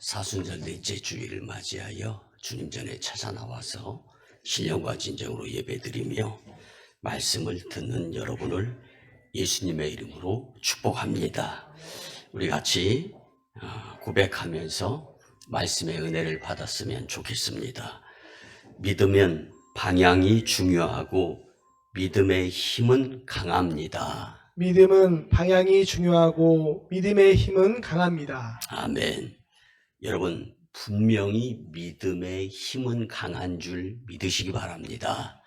사순절 넷째 주일을 맞이하여 주님 전에 찾아 나와서 신령과 진정으로 예배드리며 말씀을 듣는 여러분을 예수님의 이름으로 축복합니다. 우리 같이 고백하면서 말씀의 은혜를 받았으면 좋겠습니다. 믿으면 방향이 중요하고 믿음의 힘은 강합니다. 믿음은 방향이 중요하고 믿음의 힘은 강합니다. 아멘. 여러분, 분명히 믿음의 힘은 강한 줄 믿으시기 바랍니다.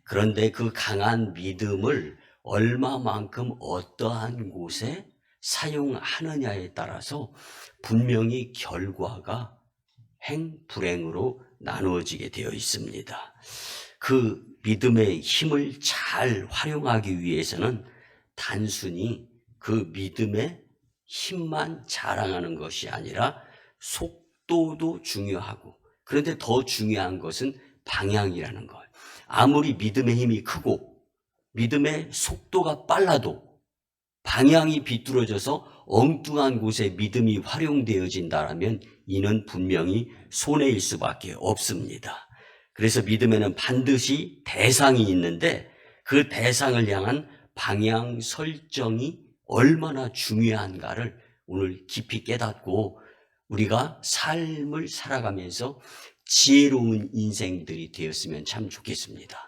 그런데 그 강한 믿음을 얼마만큼 어떠한 곳에 사용하느냐에 따라서 분명히 결과가 행불행으로 나누어지게 되어 있습니다. 그 믿음의 힘을 잘 활용하기 위해서는 단순히 그 믿음의 힘만 자랑하는 것이 아니라 속도도 중요하고, 그런데 더 중요한 것은 방향이라는 거예요. 아무리 믿음의 힘이 크고 믿음의 속도가 빨라도 방향이 비뚤어져서 엉뚱한 곳에 믿음이 활용되어진다면 이는 분명히 손해일 수밖에 없습니다. 그래서 믿음에는 반드시 대상이 있는데 그 대상을 향한 방향 설정이 얼마나 중요한가를 오늘 깊이 깨닫고 우리가 삶을 살아가면서 지혜로운 인생들이 되었으면 참 좋겠습니다.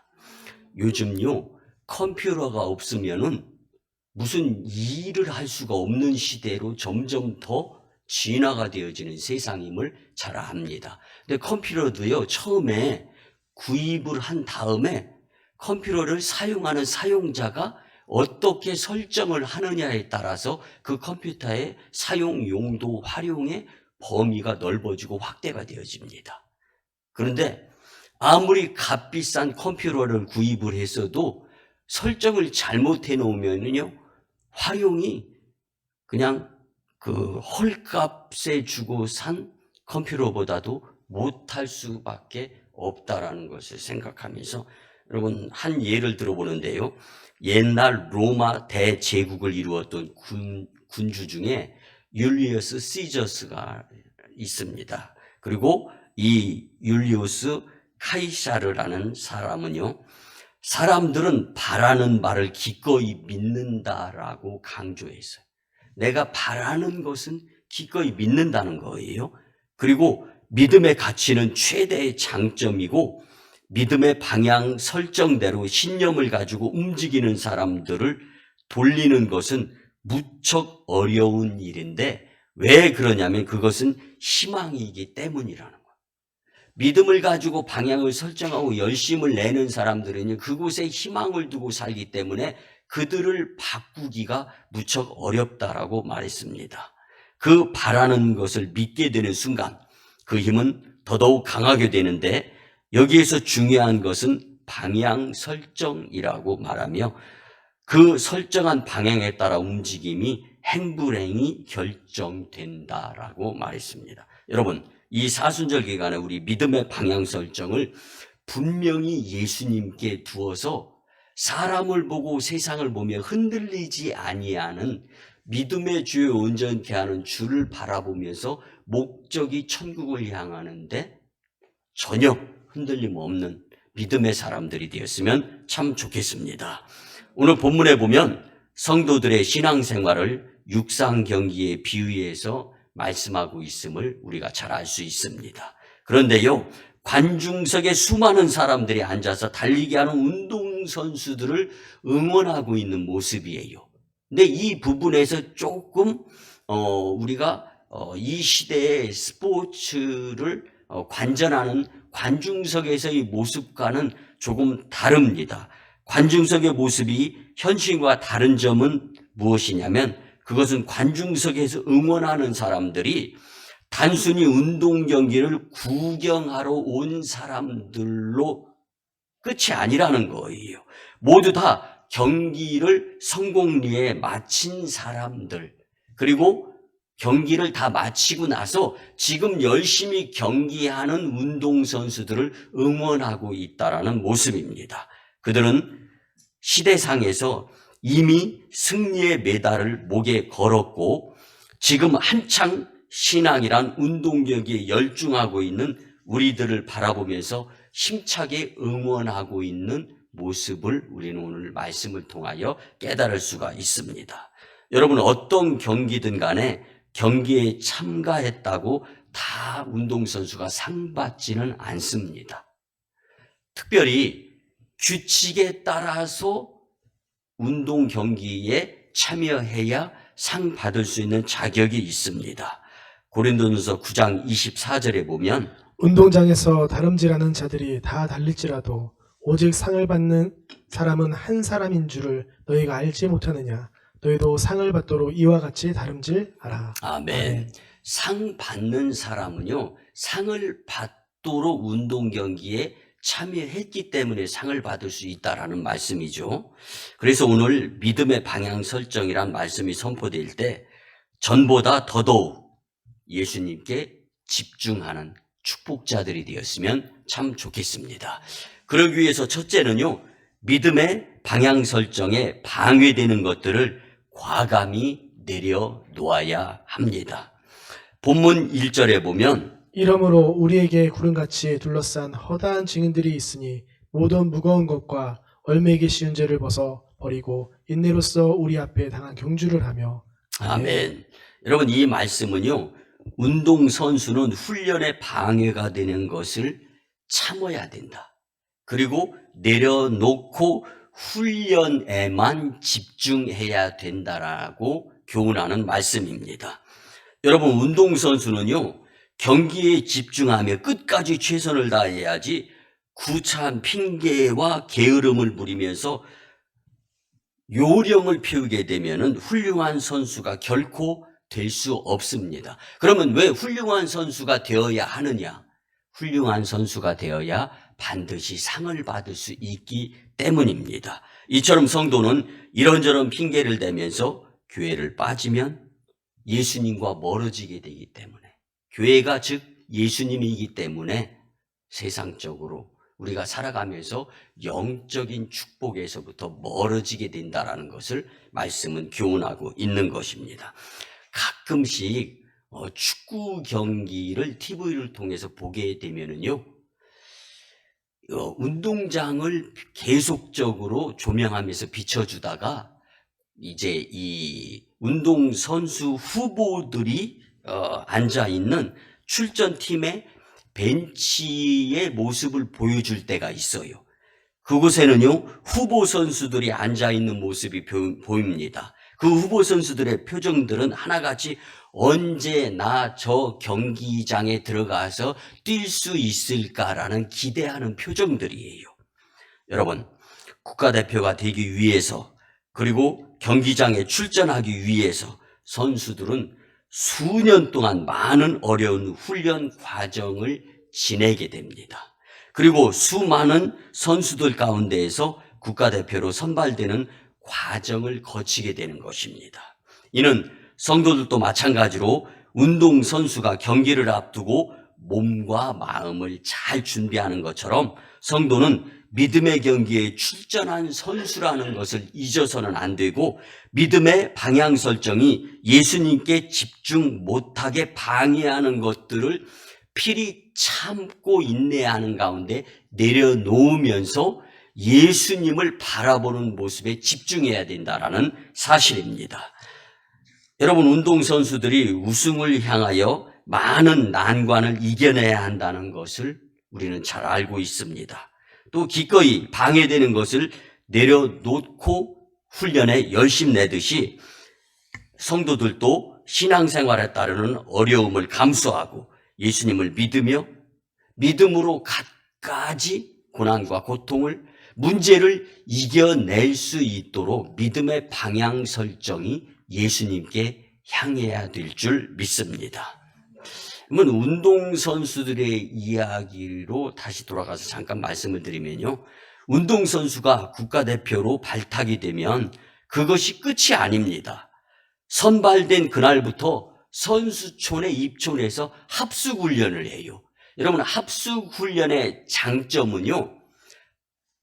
요즘요, 컴퓨터가 없으면은 무슨 일을 할 수가 없는 시대로 점점 더 진화가 되어지는 세상임을 잘 압니다. 근데 컴퓨터도요, 처음에 구입을 한 다음에 컴퓨터를 사용하는 사용자가 어떻게 설정을 하느냐에 따라서 그 컴퓨터의 사용 용도, 활용의 범위가 넓어지고 확대가 되어집니다. 그런데 아무리 값비싼 컴퓨터를 구입을 했어도 설정을 잘못해 놓으면요, 활용이 그냥 그 헐값에 주고 산 컴퓨터보다도 못할 수밖에 없다라는 것을 생각하면서 여러분 한 예를 들어보는데요. 옛날 로마 대제국을 이루었던 군주 중에 율리어스 시저스가 있습니다. 그리고 이 율리우스 카이사르라는 사람은요, 사람들은 바라는 말을 기꺼이 믿는다라고 강조했어요. 내가 바라는 것은 기꺼이 믿는다는 거예요. 그리고 믿음의 가치는 최대의 장점이고 믿음의 방향 설정대로 신념을 가지고 움직이는 사람들을 돌리는 것은 무척 어려운 일인데 왜 그러냐면 그것은 희망이기 때문이라는 거예요. 믿음을 가지고 방향을 설정하고 열심을 내는 사람들은 그곳에 희망을 두고 살기 때문에 그들을 바꾸기가 무척 어렵다라고 말했습니다. 그 바라는 것을 믿게 되는 순간 그 힘은 더더욱 강하게 되는데 여기에서 중요한 것은 방향 설정이라고 말하며 그 설정한 방향에 따라 움직임이 행불행이 결정된다라고 말했습니다. 여러분, 이 사순절 기간에 우리 믿음의 방향 설정을 분명히 예수님께 두어서 사람을 보고 세상을 보며 흔들리지 아니하는 믿음의 주에 온전케 하는 주를 바라보면서 목적이 천국을 향하는데 전혀 흔들림 없는 믿음의 사람들이 되었으면 참 좋겠습니다. 오늘 본문에 보면 성도들의 신앙생활을 육상 경기에 비유해서 말씀하고 있음을 우리가 잘 알 수 있습니다. 그런데요, 관중석에 수많은 사람들이 앉아서 달리기 하는 운동선수들을 응원하고 있는 모습이에요. 근데 이 부분에서 조금 우리가 이 시대의 스포츠를 관전하는 관중석에서의 모습과는 조금 다릅니다. 관중석의 모습이 현실과 다른 점은 무엇이냐면 그것은 관중석에서 응원하는 사람들이 단순히 운동 경기를 구경하러 온 사람들로 끝이 아니라는 거예요. 모두 다 경기를 성공리에 마친 사람들, 그리고 경기를 다 마치고 나서 지금 열심히 경기하는 운동선수들을 응원하고 있다라는 모습입니다. 그들은 시대상에서 이미 승리의 메달을 목에 걸었고 지금 한창 신앙이란 운동경기에 열중하고 있는 우리들을 바라보면서 힘차게 응원하고 있는 모습을 우리는 오늘 말씀을 통하여 깨달을 수가 있습니다. 여러분, 어떤 경기든 간에 경기에 참가했다고 다 운동선수가 상 받지는 않습니다. 특별히 규칙에 따라서 운동 경기에 참여해야 상 받을 수 있는 자격이 있습니다. 고린도전서 9장 24절에 보면 운동장에서 다름질하는 자들이 다 달릴지라도 오직 상을 받는 사람은 한 사람인 줄을 너희가 알지 못하느냐. 너희도 상을 받도록 이와 같이 다름질하라. 아멘. 상 받는 사람은요, 상을 받도록 운동 경기에 참여했기 때문에 상을 받을 수 있다라는 말씀이죠. 그래서 오늘 믿음의 방향 설정이란 말씀이 선포될 때 전보다 더더욱 예수님께 집중하는 축복자들이 되었으면 참 좋겠습니다. 그러기 위해서 첫째는요, 믿음의 방향 설정에 방해되는 것들을 과감히 내려놓아야 합니다. 본문 1절에 보면 이러므로 우리에게 구름같이 둘러싼 허다한 증인들이 있으니 모든 무거운 것과 얼매기 쉬운 죄를 벗어 버리고 인내로써 우리 앞에 당한 경주를 하며. 아멘. 여러분, 이 말씀은요, 운동선수는 훈련에 방해가 되는 것을 참아야 된다. 그리고 내려놓고 훈련에만 집중해야 된다라고 교훈하는 말씀입니다. 여러분, 운동선수는요, 경기에 집중하며 끝까지 최선을 다해야지 구차한 핑계와 게으름을 부리면서 요령을 피우게 되면은 훌륭한 선수가 결코 될 수 없습니다. 그러면 왜 훌륭한 선수가 되어야 하느냐? 훌륭한 선수가 되어야 반드시 상을 받을 수 있기 때문입니다. 이처럼 성도는 이런저런 핑계를 대면서 교회를 빠지면 예수님과 멀어지게 되기 때문에, 교회가 즉 예수님이기 때문에 세상적으로 우리가 살아가면서 영적인 축복에서부터 멀어지게 된다는 것을 말씀은 교훈하고 있는 것입니다. 가끔씩 축구 경기를 TV를 통해서 보게 되면은요, 운동장을 계속적으로 조명하면서 비춰주다가 이제 이 운동선수 후보들이 앉아있는 출전팀의 벤치의 모습을 보여줄 때가 있어요. 그곳에는요, 후보 선수들이 앉아있는 모습이 보입니다. 그 후보 선수들의 표정들은 하나같이 언제 나 저 경기장에 들어가서 뛸 수 있을까라는 기대하는 표정들이에요. 여러분, 국가대표가 되기 위해서, 그리고 경기장에 출전하기 위해서 선수들은 수년 동안 많은 어려운 훈련 과정을 지내게 됩니다. 그리고 수많은 선수들 가운데에서 국가대표로 선발되는 과정을 거치게 되는 것입니다. 이는 성도들도 마찬가지로 운동선수가 경기를 앞두고 몸과 마음을 잘 준비하는 것처럼 성도는 믿음의 경기에 출전한 선수라는 것을 잊어서는 안 되고, 믿음의 방향 설정이 예수님께 집중 못하게 방해하는 것들을 필히 참고 인내하는 가운데 내려놓으면서 예수님을 바라보는 모습에 집중해야 된다는 사실입니다. 여러분, 운동선수들이 우승을 향하여 많은 난관을 이겨내야 한다는 것을 우리는 잘 알고 있습니다. 또 기꺼이 방해되는 것을 내려놓고 훈련에 열심 내듯이 성도들도 신앙생활에 따르는 어려움을 감수하고 예수님을 믿으며 믿음으로 갖가지 고난과 고통을, 문제를 이겨낼 수 있도록 믿음의 방향 설정이 예수님께 향해야 될 줄 믿습니다. 그러면 운동선수들의 이야기로 다시 돌아가서 잠깐 말씀을 드리면요, 운동선수가 국가대표로 발탁이 되면 그것이 끝이 아닙니다. 선발된 그날부터 선수촌의 입촌에서 합숙훈련을 해요. 여러분, 합숙훈련의 장점은요,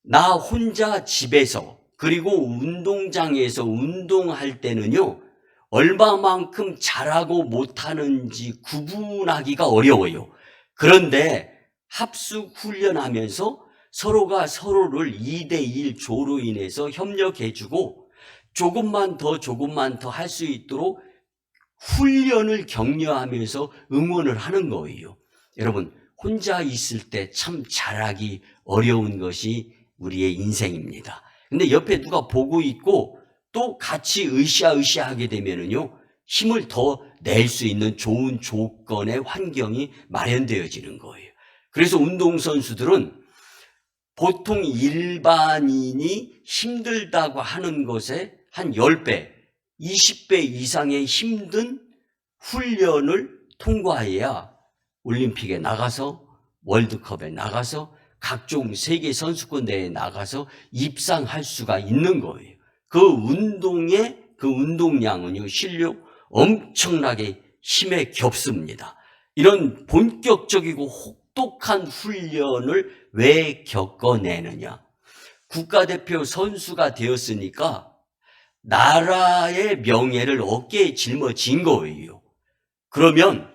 나 혼자 집에서 그리고 운동장에서 운동할 때는요, 얼마만큼 잘하고 못하는지 구분하기가 어려워요. 그런데 합숙 훈련하면서 서로가 서로를 2대1 조로 인해서 협력해주고 조금만 더 할 수 있도록 훈련을 격려하면서 응원을 하는 거예요. 여러분, 혼자 있을 때 참 잘하기 어려운 것이 우리의 인생입니다. 근데 옆에 누가 보고 있고 또 같이 으쌰으쌰하게 되면은요, 힘을 더 낼 수 있는 좋은 조건의 환경이 마련되어지는 거예요. 그래서 운동선수들은 보통 일반인이 힘들다고 하는 것에 한 10배, 20배 이상의 힘든 훈련을 통과해야 올림픽에 나가서 월드컵에 나가서 각종 세계 선수권 대회에 나가서 입상할 수가 있는 거예요. 그 운동량은요, 실력 엄청나게 힘에 겹습니다. 이런 본격적이고 혹독한 훈련을 왜 겪어내느냐? 국가대표 선수가 되었으니까 나라의 명예를 어깨에 짊어진 거예요. 그러면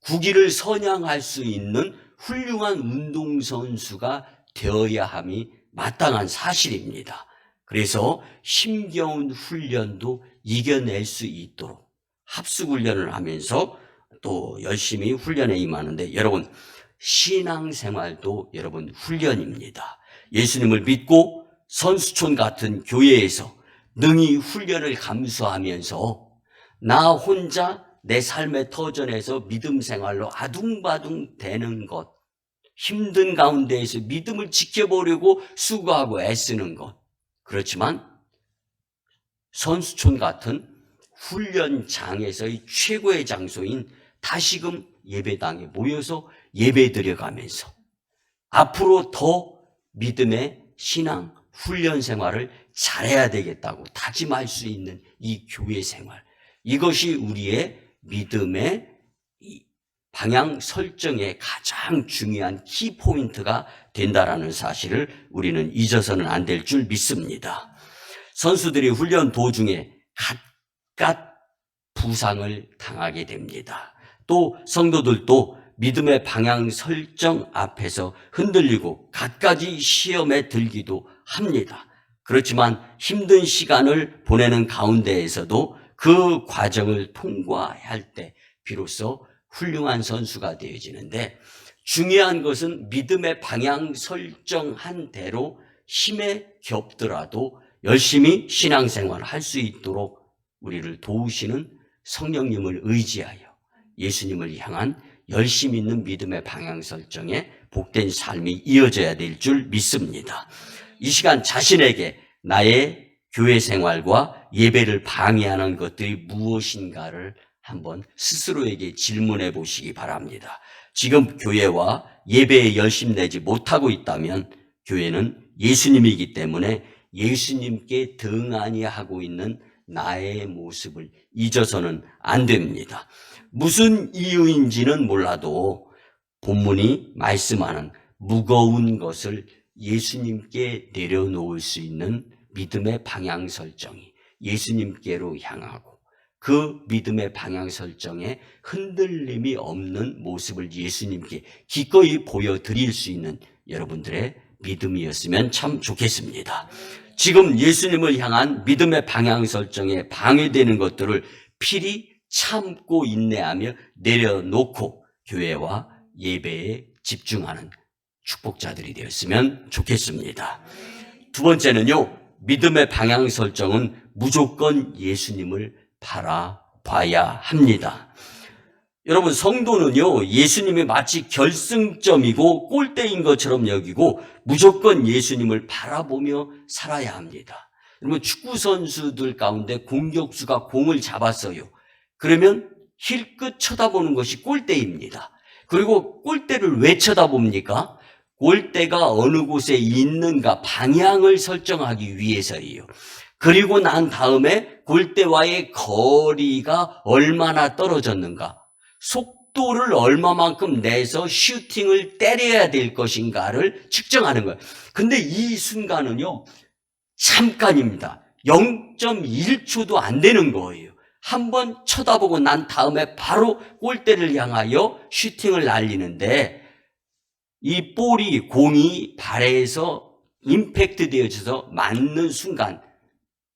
국위를 선양할 수 있는 훌륭한 운동선수가 되어야 함이 마땅한 사실입니다. 그래서 힘겨운 훈련도 이겨낼 수 있도록 합숙훈련을 하면서 또 열심히 훈련에 임하는데, 여러분, 신앙생활도 여러분 훈련입니다. 예수님을 믿고 선수촌 같은 교회에서 능히 훈련을 감수하면서 나 혼자 내 삶의 터전에서 믿음 생활로 아둥바둥 되는 것, 힘든 가운데에서 믿음을 지켜보려고 수고하고 애쓰는 것, 그렇지만 선수촌 같은 훈련장에서의 최고의 장소인 다시금 예배당에 모여서 예배드려가면서 앞으로 더 믿음의 신앙 훈련 생활을 잘해야 되겠다고 다짐할 수 있는 이 교회 생활, 이것이 우리의 믿음의 방향 설정의 가장 중요한 키포인트가 된다라는 사실을 우리는 잊어서는 안 될 줄 믿습니다. 선수들이 훈련 도중에 갖갖 부상을 당하게 됩니다. 또 성도들도 믿음의 방향 설정 앞에서 흔들리고 갖가지 시험에 들기도 합니다. 그렇지만 힘든 시간을 보내는 가운데에서도 그 과정을 통과할 때 비로소 훌륭한 선수가 되어지는데, 중요한 것은 믿음의 방향 설정한 대로 힘에 겹더라도 열심히 신앙생활을 할 수 있도록 우리를 도우시는 성령님을 의지하여 예수님을 향한 열심 있는 믿음의 방향 설정에 복된 삶이 이어져야 될 줄 믿습니다. 이 시간 자신에게 나의 교회 생활과 예배를 방해하는 것들이 무엇인가를 한번 스스로에게 질문해 보시기 바랍니다. 지금 교회와 예배에 열심 내지 못하고 있다면 교회는 예수님이기 때문에 예수님께 등한히 하고 있는 나의 모습을 잊어서는 안 됩니다. 무슨 이유인지는 몰라도 본문이 말씀하는 무거운 것을 예수님께 내려놓을 수 있는 믿음의 방향 설정이 예수님께로 향하고 그 믿음의 방향 설정에 흔들림이 없는 모습을 예수님께 기꺼이 보여드릴 수 있는 여러분들의 믿음이었으면 참 좋겠습니다. 지금 예수님을 향한 믿음의 방향 설정에 방해되는 것들을 필히 참고 인내하며 내려놓고 교회와 예배에 집중하는 축복자들이 되었으면 좋겠습니다. 두 번째는요, 믿음의 방향 설정은 무조건 예수님을 바라봐야 합니다. 여러분, 성도는요, 예수님이 마치 결승점이고 골대인 것처럼 여기고 무조건 예수님을 바라보며 살아야 합니다. 여러분, 축구 선수들 가운데 공격수가 공을 잡았어요. 그러면 힐끗 쳐다보는 것이 골대입니다. 그리고 골대를 왜 쳐다봅니까? 골대가 어느 곳에 있는가 방향을 설정하기 위해서예요. 그리고 난 다음에 골대와의 거리가 얼마나 떨어졌는가, 속도를 얼마만큼 내서 슈팅을 때려야 될 것인가를 측정하는 거예요. 근데 이 순간은요, 잠깐입니다. 0.1초도 안 되는 거예요. 한번 쳐다보고 난 다음에 바로 골대를 향하여 슈팅을 날리는데 이 공이 발에서 임팩트 되어져서 맞는 순간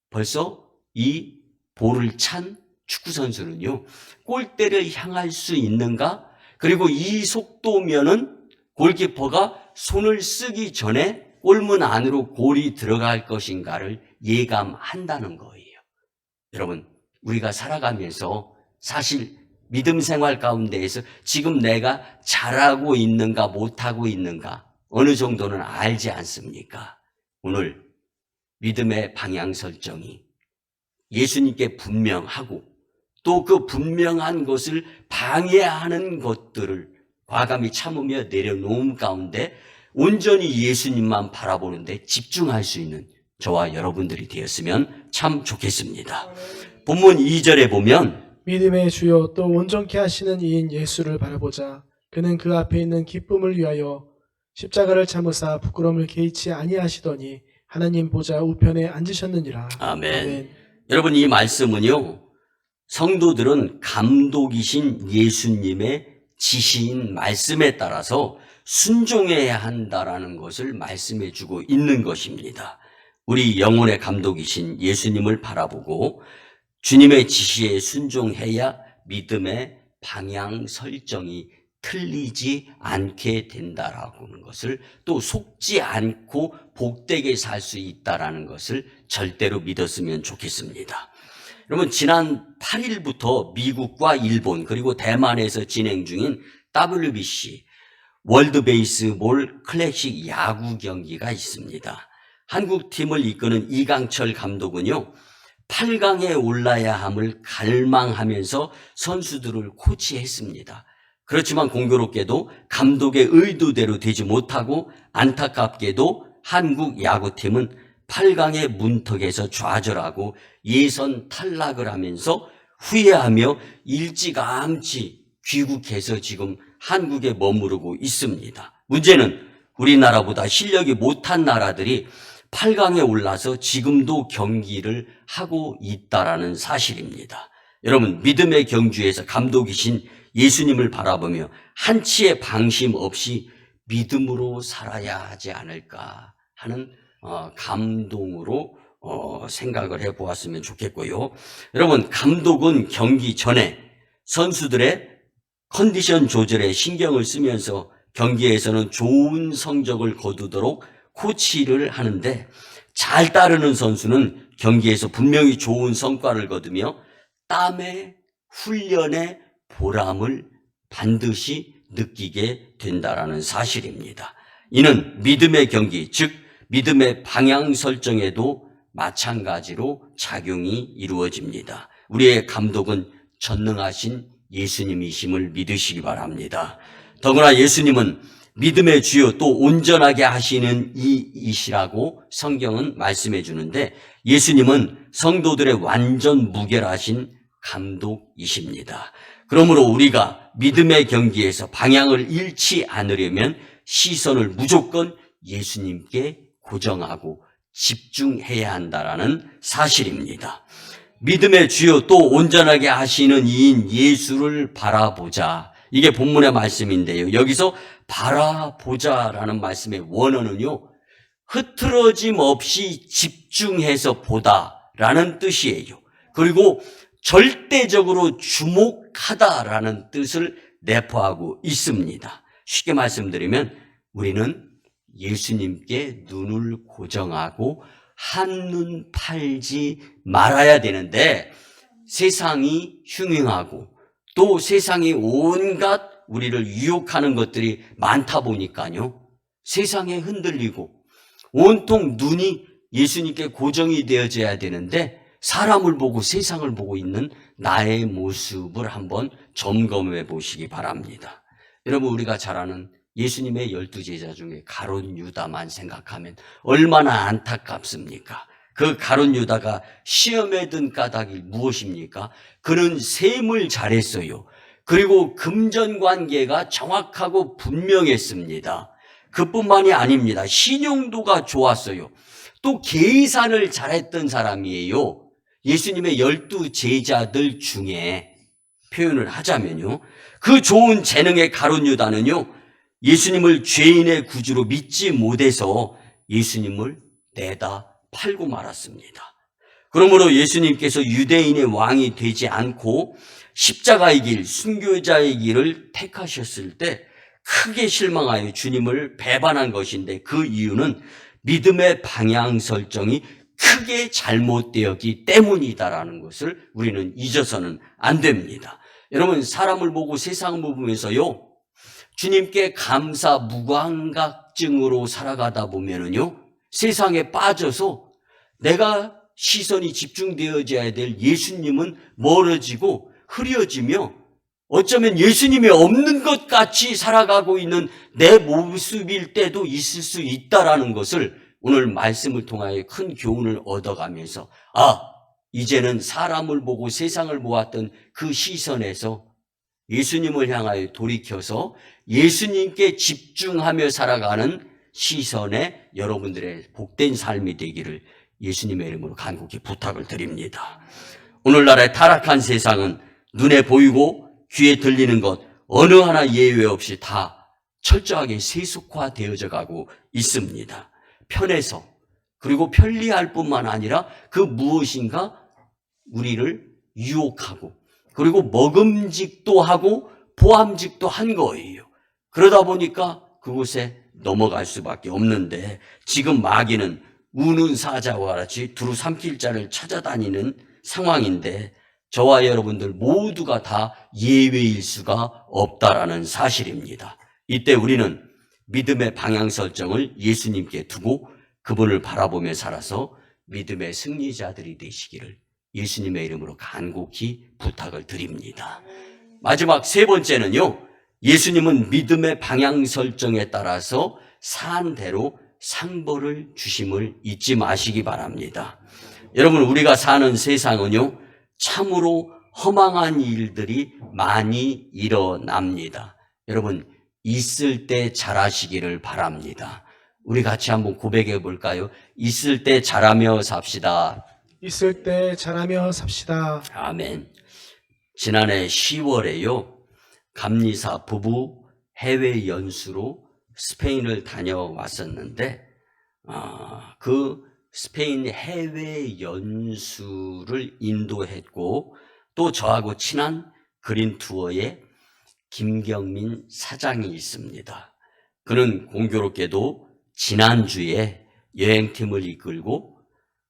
벌써 이 볼을 찬 축구선수는요, 골대를 향할 수 있는가? 그리고 이 속도면은 골키퍼가 손을 쓰기 전에 골문 안으로 골이 들어갈 것인가를 예감한다는 거예요. 여러분, 우리가 살아가면서 사실 믿음 생활 가운데에서 지금 내가 잘하고 있는가 못하고 있는가 어느 정도는 알지 않습니까? 오늘 믿음의 방향 설정이 예수님께 분명하고 또 그 분명한 것을 방해하는 것들을 과감히 참으며 내려놓은 가운데 온전히 예수님만 바라보는데 집중할 수 있는 저와 여러분들이 되었으면 참 좋겠습니다. 본문 2절에 보면 믿음의 주요 또 온전케 하시는 이인 예수를 바라보자. 그는 그 앞에 있는 기쁨을 위하여 십자가를 참으사 부끄러움을 개의치 아니하시더니 하나님 보좌 우편에 앉으셨느니라. 아멘. 여러분, 이 말씀은요, 성도들은 감독이신 예수님의 지시인 말씀에 따라서 순종해야 한다라는 것을 말씀해 주고 있는 것입니다. 우리 영혼의 감독이신 예수님을 바라보고 주님의 지시에 순종해야 믿음의 방향 설정이 틀리지 않게 된다라고 하는 것을, 또 속지 않고 복되게 살 수 있다라는 것을 절대로 믿었으면 좋겠습니다. 여러분, 지난 8일부터 미국과 일본 그리고 대만에서 진행 중인 WBC 월드 베이스볼 클래식 야구 경기가 있습니다. 한국 팀을 이끄는 이강철 감독은요, 8강에 올라야 함을 갈망하면서 선수들을 코치했습니다. 그렇지만 공교롭게도 감독의 의도대로 되지 못하고 안타깝게도 한국 야구팀은 8강의 문턱에서 좌절하고 예선 탈락을 하면서 후회하며 일찌감치 귀국해서 지금 한국에 머무르고 있습니다. 문제는 우리나라보다 실력이 못한 나라들이 8강에 올라서 지금도 경기를 하고 있다라는 사실입니다. 여러분, 믿음의 경주에서 감독이신 예수님을 바라보며 한치의 방심 없이 믿음으로 살아야 하지 않을까 하는 감동으로 생각을 해보았으면 좋겠고요. 여러분, 감독은 경기 전에 선수들의 컨디션 조절에 신경을 쓰면서 경기에서는 좋은 성적을 거두도록 코치를 하는데, 잘 따르는 선수는 경기에서 분명히 좋은 성과를 거두며 땀의 훈련의 보람을 반드시 느끼게 된다라는 사실입니다. 이는 믿음의 경기, 즉 믿음의 방향 설정에도 마찬가지로 작용이 이루어집니다. 우리의 감독은 전능하신 예수님이심을 믿으시기 바랍니다. 더구나 예수님은 믿음의 주요 또 온전하게 하시는 이이시라고 성경은 말씀해 주는데, 예수님은 성도들의 완전 무결하신 감독이십니다. 그러므로 우리가 믿음의 경기에서 방향을 잃지 않으려면 시선을 무조건 예수님께 고정하고 집중해야 한다라는 사실입니다. 믿음의 주요 또 온전하게 하시는 이인 예수를 바라보자. 이게 본문의 말씀인데요. 여기서 바라보자라는 말씀의 원어는요, 흐트러짐 없이 집중해서 보다라는 뜻이에요. 그리고 절대적으로 주목하다라는 뜻을 내포하고 있습니다. 쉽게 말씀드리면 우리는 예수님께 눈을 고정하고 한눈 팔지 말아야 되는데, 세상이 흉흉하고 또 세상이 온갖 우리를 유혹하는 것들이 많다 보니까요, 세상에 흔들리고 온통 눈이 예수님께 고정이 되어져야 되는데 사람을 보고 세상을 보고 있는 나의 모습을 한번 점검해 보시기 바랍니다. 여러분, 우리가 잘 아는 예수님의 12제자 중에 가룟 유다만 생각하면 얼마나 안타깝습니까? 그 가룟 유다가 시험에 든 까닭이 무엇입니까? 그는 셈을 잘했어요. 그리고 금전관계가 정확하고 분명했습니다. 그뿐만이 아닙니다. 신용도가 좋았어요. 또 계산을 잘했던 사람이에요. 예수님의 12 제자들 중에 표현을 하자면요, 그 좋은 재능의 가룟 유다는요, 예수님을 죄인의 구주로 믿지 못해서 예수님을 내다 팔고 말았습니다. 그러므로 예수님께서 유대인의 왕이 되지 않고 십자가의 길, 순교자의 길을 택하셨을 때 크게 실망하여 주님을 배반한 것인데, 그 이유는 믿음의 방향 설정이 크게 잘못되었기 때문이다라는 것을 우리는 잊어서는 안 됩니다. 여러분, 사람을 보고 세상을 보면서요, 주님께 감사 무감각증으로 살아가다 보면은요, 세상에 빠져서 내가 시선이 집중되어져야 될 예수님은 멀어지고 흐려지며 어쩌면 예수님이 없는 것 같이 살아가고 있는 내 모습일 때도 있을 수 있다라는 것을 오늘 말씀을 통하여 큰 교훈을 얻어가면서, 이제는 사람을 보고 세상을 보았던 그 시선에서 예수님을 향하여 돌이켜서 예수님께 집중하며 살아가는 시선에 여러분들의 복된 삶이 되기를 예수님의 이름으로 간곡히 부탁을 드립니다. 오늘날의 타락한 세상은 눈에 보이고 귀에 들리는 것 어느 하나 예외 없이 다 철저하게 세속화되어져 가고 있습니다. 편해서, 그리고 편리할 뿐만 아니라 그 무엇인가 우리를 유혹하고, 그리고 먹음직도 하고 보암직도 한 거예요. 그러다 보니까 그곳에 넘어갈 수밖에 없는데, 지금 마귀는 우는 사자와 같이 두루 삼킬 자를 찾아다니는 상황인데, 저와 여러분들 모두가 다 예외일 수가 없다라는 사실입니다. 이때 우리는 믿음의 방향 설정을 예수님께 두고 그분을 바라보며 살아서 믿음의 승리자들이 되시기를 예수님의 이름으로 간곡히 부탁을 드립니다. 마지막 세 번째는요, 예수님은 믿음의 방향 설정에 따라서 산 대로 상벌을 주심을 잊지 마시기 바랍니다. 여러분, 우리가 사는 세상은요, 참으로 허망한 일들이 많이 일어납니다. 여러분, 있을 때 잘하시기를 바랍니다. 우리 같이 한번 고백해 볼까요? 있을 때 잘하며 삽시다. 있을 때 잘하며 삽시다. 아멘. 지난해 10월에요, 감리사 부부 해외 연수로 스페인을 다녀왔었는데, 그 스페인 해외 연수를 인도했고, 또 저하고 친한 그린 투어에 김경민 사장이 있습니다. 그는 공교롭게도 지난주에 여행팀을 이끌고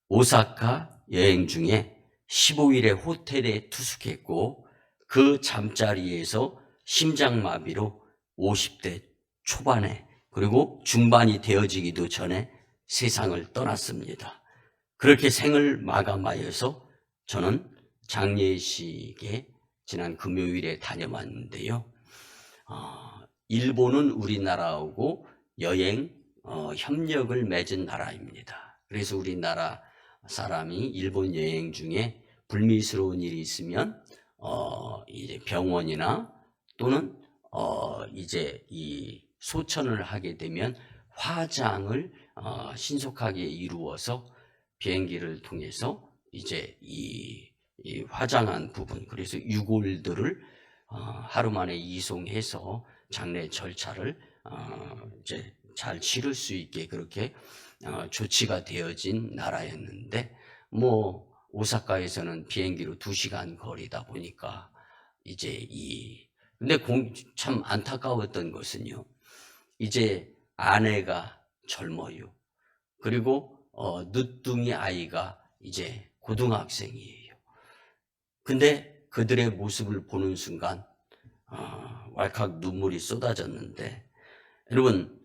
오사카 여행 중에 15일에 호텔에 투숙했고, 그 잠자리에서 심장마비로 50대 초반에, 그리고 중반이 되어지기도 전에 세상을 떠났습니다. 그렇게 생을 마감하여서 저는 장례식에 지난 금요일에 다녀왔는데요. 일본은 우리나라하고 여행 협력을 맺은 나라입니다. 그래서 우리나라 사람이 일본 여행 중에 불미스러운 일이 있으면 이제 병원이나 또는 이제 이 소천을 하게 되면 화장을 신속하게 이루어서 비행기를 통해서 이제 이 화장한 부분, 그래서 유골들을 하루 만에 이송해서 장례 절차를 이제 잘 치를 수 있게 그렇게 조치가 되어진 나라였는데, 뭐 오사카에서는 비행기로 2시간 거리다 보니까 이제 근데 참 안타까웠던 것은요, 이제 아내가 젊어요. 그리고 늦둥이 아이가 이제 고등학생이에요. 근데 그들의 모습을 보는 순간 왈칵 눈물이 쏟아졌는데, 여러분,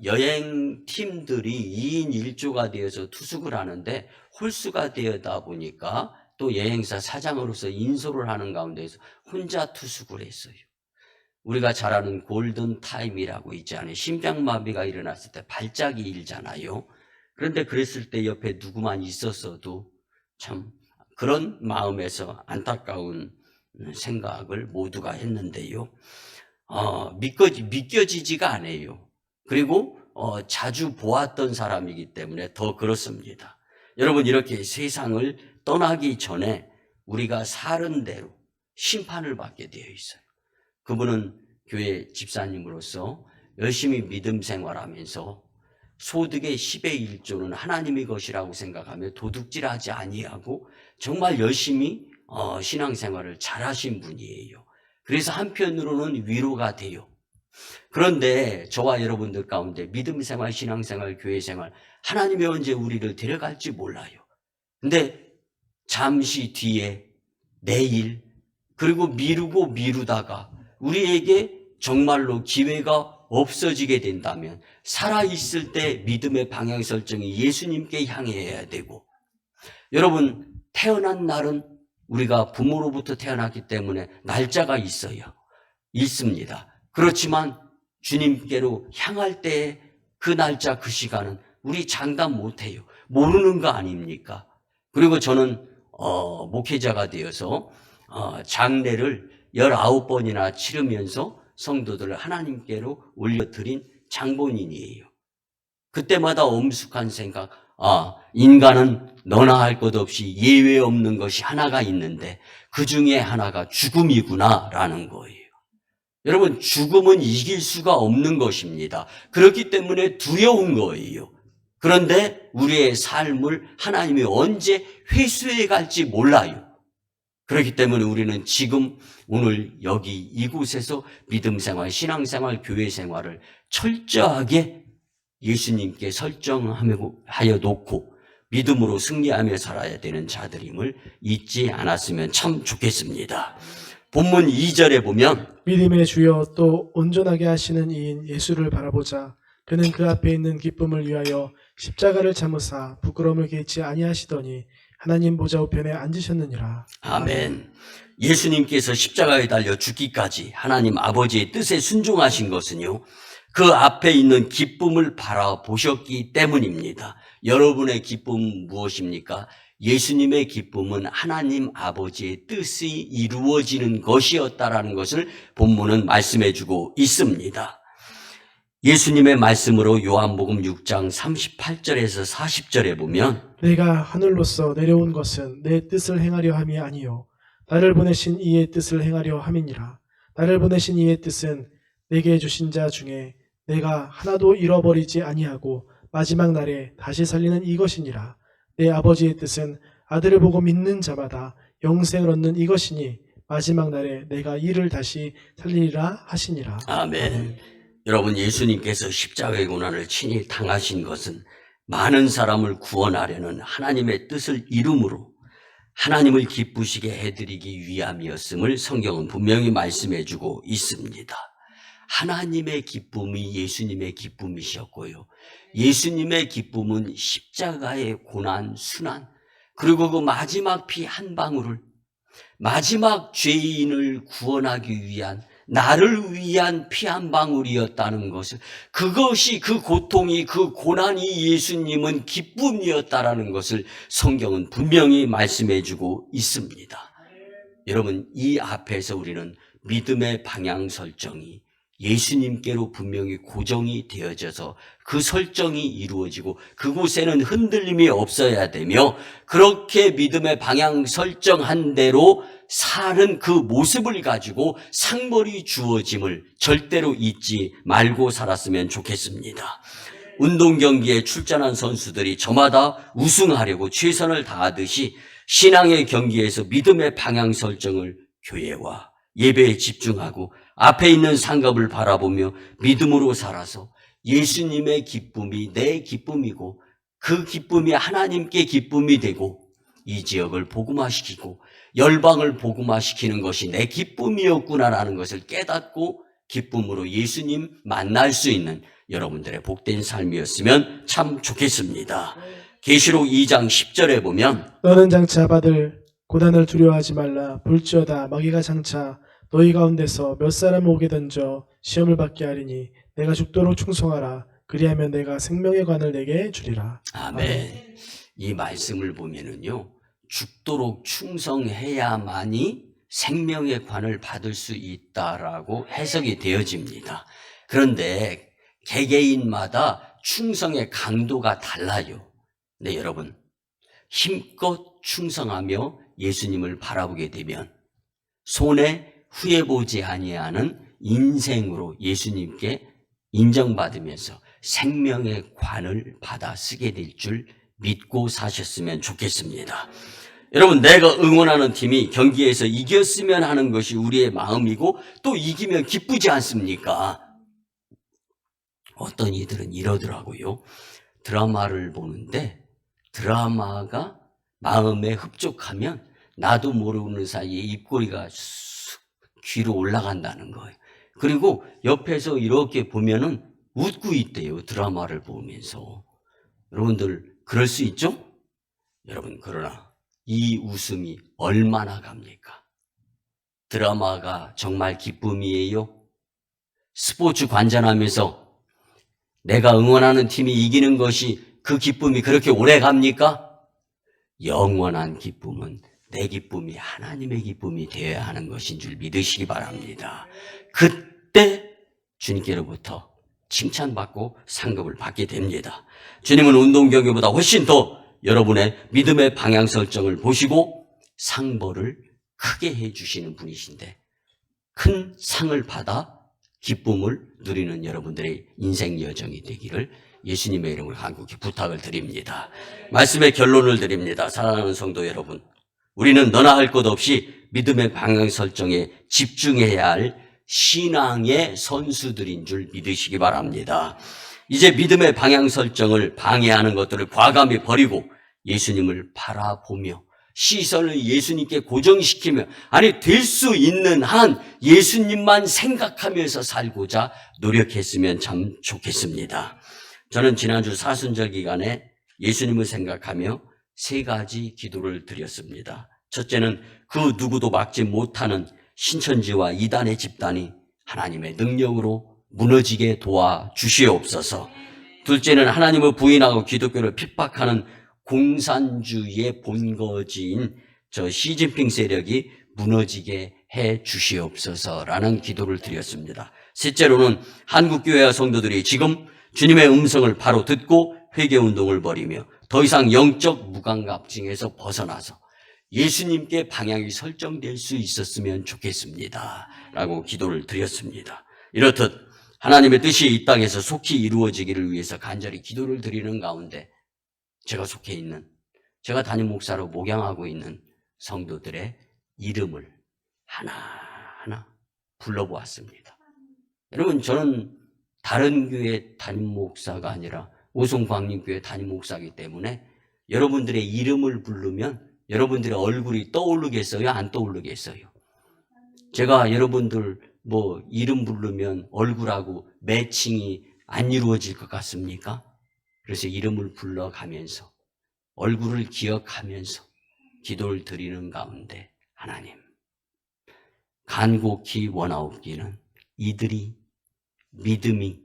여행팀들이 2인 1조가 되어서 투숙을 하는데 홀수가 되어다 보니까 또 여행사 사장으로서 인솔을 하는 가운데서 혼자 투숙을 했어요. 우리가 잘 아는 골든타임이라고 있잖아요. 심장마비가 일어났을 때 발작이 일잖아요. 그런데 그랬을 때 옆에 누구만 있었어도 참 그런 마음에서 안타까운 생각을 모두가 했는데요. 믿겨지지가 않아요. 그리고 자주 보았던 사람이기 때문에 더 그렇습니다. 여러분, 이렇게 세상을 떠나기 전에 우리가 살은 대로 심판을 받게 되어 있어요. 그분은 교회 집사님으로서 열심히 믿음 생활하면서 소득의 10의 1조는 하나님의 것이라고 생각하며 도둑질하지 아니하고 정말 열심히 신앙생활을 잘하신 분이에요. 그래서 한편으로는 위로가 돼요. 그런데 저와 여러분들 가운데 믿음 생활, 신앙생활, 교회 생활, 하나님이 언제 우리를 데려갈지 몰라요. 근데 잠시 뒤에, 내일, 그리고 미루다가 우리에게 정말로 기회가 없어지게 된다면 살아있을 때 믿음의 방향 설정이 예수님께 향해야 되고, 여러분, 태어난 날은 우리가 부모로부터 태어났기 때문에 날짜가 있습니다. 그렇지만 주님께로 향할 때의 그 날짜, 그 시간은 우리 장담 못해요. 모르는 거 아닙니까? 그리고 저는 목회자가 되어서 장례를 19번이나 치르면서 성도들을 하나님께로 올려드린 장본인이에요. 그때마다 엄숙한 생각, 인간은 너나 할 것 없이 예외 없는 것이 하나가 있는데 그 중에 하나가 죽음이구나 라는 거예요. 여러분, 죽음은 이길 수가 없는 것입니다. 그렇기 때문에 두려운 거예요. 그런데 우리의 삶을 하나님이 언제 회수해 갈지 몰라요. 그렇기 때문에 우리는 지금 오늘 여기 이곳에서 믿음 생활, 신앙 생활, 교회 생활을 철저하게 예수님께 설정하여 놓고 믿음으로 승리하며 살아야 되는 자들임을 잊지 않았으면 참 좋겠습니다. 본문 2절에 보면 믿음의 주여 또 온전하게 하시는 이인 예수를 바라보자. 그는 그 앞에 있는 기쁨을 위하여 십자가를 참으사 부끄러움을 개치 아니하시더니 하나님 보좌 우편에 앉으셨느니라. 아멘. 예수님께서 십자가에 달려 죽기까지 하나님 아버지의 뜻에 순종하신 것은요, 그 앞에 있는 기쁨을 바라보셨기 때문입니다. 여러분의 기쁨은 무엇입니까? 예수님의 기쁨은 하나님 아버지의 뜻이 이루어지는 것이었다라는 것을 본문은 말씀해 주고 있습니다. 예수님의 말씀으로 요한복음 6장 38절에서 40절에 보면 내가 하늘로서 내려온 것은 내 뜻을 행하려 함이 아니요 나를 보내신 이의 뜻을 행하려 함이니라. 나를 보내신 이의 뜻은 내게 주신 자 중에 내가 하나도 잃어버리지 아니하고 마지막 날에 다시 살리는 이것이니라. 내 아버지의 뜻은 아들을 보고 믿는 자마다 영생을 얻는 이것이니 마지막 날에 내가 이를 다시 살리리라 하시니라. 아멘. 여러분, 예수님께서 십자가의 고난을 친히 당하신 것은 많은 사람을 구원하려는 하나님의 뜻을 이룸으로 하나님을 기쁘시게 해드리기 위함이었음을 성경은 분명히 말씀해주고 있습니다. 하나님의 기쁨이 예수님의 기쁨이셨고요. 예수님의 기쁨은 십자가의 고난, 순환, 그리고 그 마지막 피 한 방울을 마지막 죄인을 구원하기 위한, 나를 위한 피 한 방울이었다는 것을, 그것이, 그 고통이, 그 고난이 예수님은 기쁨이었다라는 것을 성경은 분명히 말씀해 주고 있습니다. 여러분, 이 앞에서 우리는 믿음의 방향 설정이 예수님께로 분명히 고정이 되어져서 그 설정이 이루어지고 그곳에는 흔들림이 없어야 되며, 그렇게 믿음의 방향 설정한 대로 사는 그 모습을 가지고 상벌이 주어짐을 절대로 잊지 말고 살았으면 좋겠습니다. 운동 경기에 출전한 선수들이 저마다 우승하려고 최선을 다하듯이 신앙의 경기에서 믿음의 방향 설정을 교회와 예배에 집중하고 앞에 있는 상급을 바라보며 믿음으로 살아서 예수님의 기쁨이 내 기쁨이고 그 기쁨이 하나님께 기쁨이 되고 이 지역을 복음화시키고 열방을 복음화시키는 것이 내 기쁨이었구나라는 것을 깨닫고 기쁨으로 예수님 만날 수 있는 여러분들의 복된 삶이었으면 참 좋겠습니다. 계시록 2장 10절에 보면 너는 장차 받을 고난을 두려워하지 말라. 볼지어다 마귀가 장차 너희 가운데서 몇 사람을 오게 던져 시험을 받게 하리니 내가 죽도록 충성하라. 그리하면 내가 생명의 관을 내게 주리라. 아멘. 이 말씀을 보면은요, 죽도록 충성해야만이 생명의 관을 받을 수 있다라고 해석이 되어집니다. 그런데 개개인마다 충성의 강도가 달라요. 네, 여러분, 힘껏 충성하며 예수님을 바라보게 되면 손에 후회보지 아니하는 인생으로 예수님께 인정받으면서 생명의 관을 받아 쓰게 될 줄 믿고 사셨으면 좋겠습니다. 여러분, 내가 응원하는 팀이 경기에서 이겼으면 하는 것이 우리의 마음이고 또 이기면 기쁘지 않습니까? 어떤 이들은 이러더라고요. 드라마를 보는데 드라마가 마음에 흡족하면 나도 모르는 사이에 입꼬리가 귀로 올라간다는 거예요. 그리고 옆에서 이렇게 보면은 웃고 있대요. 드라마를 보면서. 여러분들 그럴 수 있죠? 여러분, 그러나 이 웃음이 얼마나 갑니까? 드라마가 정말 기쁨이에요? 스포츠 관전하면서 내가 응원하는 팀이 이기는 것이 그 기쁨이 그렇게 오래 갑니까? 영원한 기쁨은 내 기쁨이 하나님의 기쁨이 되어야 하는 것인 줄 믿으시기 바랍니다. 그때 주님께로부터 칭찬받고 상급을 받게 됩니다. 주님은 운동 경기보다 훨씬 더 여러분의 믿음의 방향 설정을 보시고 상벌을 크게 해주시는 분이신데 큰 상을 받아 기쁨을 누리는 여러분들의 인생 여정이 되기를 예수님의 이름으로 간곡히 부탁을 드립니다. 말씀의 결론을 드립니다. 사랑하는 성도 여러분, 우리는 너나 할 것 없이 믿음의 방향 설정에 집중해야 할 신앙의 선수들인 줄 믿으시기 바랍니다. 이제 믿음의 방향 설정을 방해하는 것들을 과감히 버리고 예수님을 바라보며 시선을 예수님께 고정시키며 될 수 있는 한 예수님만 생각하면서 살고자 노력했으면 참 좋겠습니다. 저는 지난주 사순절 기간에 예수님을 생각하며 3가지 기도를 드렸습니다. 첫째는 그 누구도 막지 못하는 신천지와 이단의 집단이 하나님의 능력으로 무너지게 도와주시옵소서. 둘째는 하나님을 부인하고 기독교를 핍박하는 공산주의의 본거지인 시진핑 세력이 무너지게 해 주시옵소서라는 기도를 드렸습니다. 셋째로는 한국교회와 성도들이 지금 주님의 음성을 바로 듣고 회개운동을 벌이며 더 이상 영적 무감각증에서 벗어나서 예수님께 방향이 설정될 수 있었으면 좋겠습니다 라고 기도를 드렸습니다. 이렇듯 하나님의 뜻이 이 땅에서 속히 이루어지기를 위해서 간절히 기도를 드리는 가운데 제가 담임 목사로 목양하고 있는 성도들의 이름을 하나하나 불러보았습니다. 여러분, 저는 다른 교회 담임 목사가 아니라 오송광림교회 담임 목사이기 때문에 여러분들의 이름을 부르면 여러분들의 얼굴이 떠오르겠어요? 안 떠오르겠어요? 제가 여러분들 이름 부르면 얼굴하고 매칭이 안 이루어질 것 같습니까? 그래서 이름을 불러가면서 얼굴을 기억하면서 기도를 드리는 가운데 하나님, 간곡히 원하옵기는 이들이 믿음이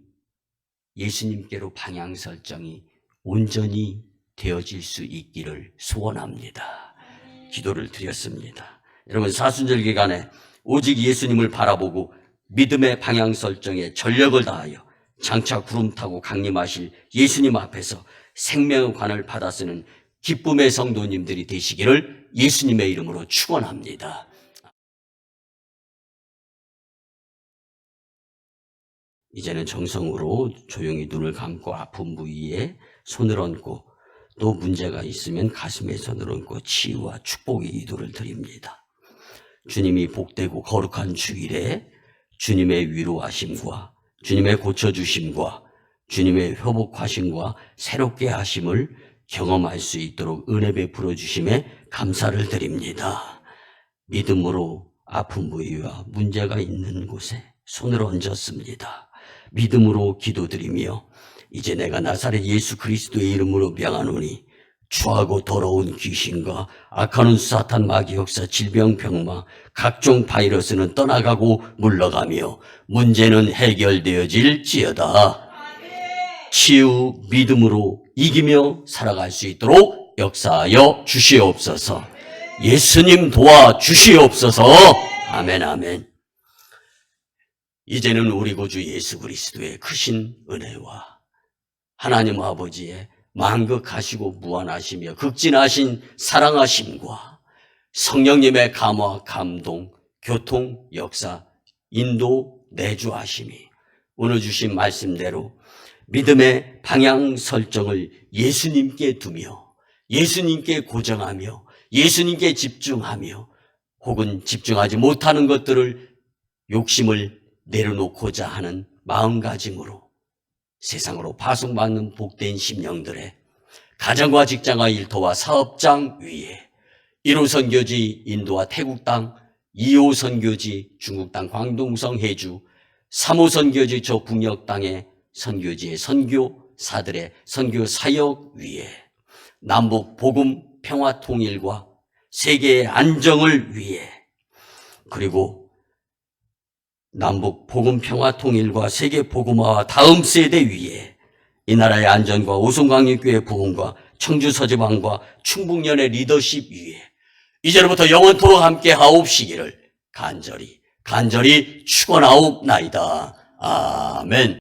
예수님께로 방향 설정이 온전히 되어질 수 있기를 소원합니다. 기도를 드렸습니다. 여러분, 사순절 기간에 오직 예수님을 바라보고 믿음의 방향 설정에 전력을 다하여 장차 구름 타고 강림하실 예수님 앞에서 생명의 관을 받아 쓰는 기쁨의 성도님들이 되시기를 예수님의 이름으로 축원합니다. 이제는 정성으로 조용히 눈을 감고 아픈 부위에 손을 얹고 또 문제가 있으면 가슴에 손을 얹고 치유와 축복의 기도를 드립니다. 주님이 복되고 거룩한 주일에 주님의 위로하심과 주님의 고쳐주심과 주님의 회복하심과 새롭게 하심을 경험할 수 있도록 은혜 베풀어 주심에 감사를 드립니다. 믿음으로 아픈 부위와 문제가 있는 곳에 손을 얹었습니다. 믿음으로 기도드리며 이제 내가 나사렛 예수 그리스도의 이름으로 명하노니 추하고 더러운 귀신과 악하는 사탄 마귀 역사 질병 병마 각종 바이러스는 떠나가고 물러가며 문제는 해결되어질지어다. 치유 믿음으로 이기며 살아갈 수 있도록 역사하여 주시옵소서. 예수님 도와주시옵소서. 아멘 아멘. 이제는 우리 구주 예수 그리스도의 크신 은혜와 하나님 아버지의 만극하시고 무한하시며 극진하신 사랑하심과 성령님의 감화, 감동, 교통, 역사, 인도, 내주하심이 오늘 주신 말씀대로 믿음의 방향 설정을 예수님께 두며 예수님께 고정하며 예수님께 집중하며 혹은 집중하지 못하는 것들을 욕심을 내려놓고자 하는 마음가짐으로 세상으로 파송받는 복된 심령들의 가정과 직장과 일터와 사업장 위에 1호 선교지 인도와 태국 땅, 2호 선교지 중국 땅 광동성 해주, 3호 선교지 저 북녘 땅의 선교지의 선교사들의 선교 사역 위에 남북 복음 평화 통일과 세계의 안정을 위해 그리고 남북 복음 평화 통일과 세계 복음화와 다음 세대 위에 이 나라의 안전과 오송강력교회 부흥과 청주 서지방과 충북연의 리더십 위에 이제로부터 영원토록 함께 하옵시기를 간절히 축원하옵나이다. 아멘.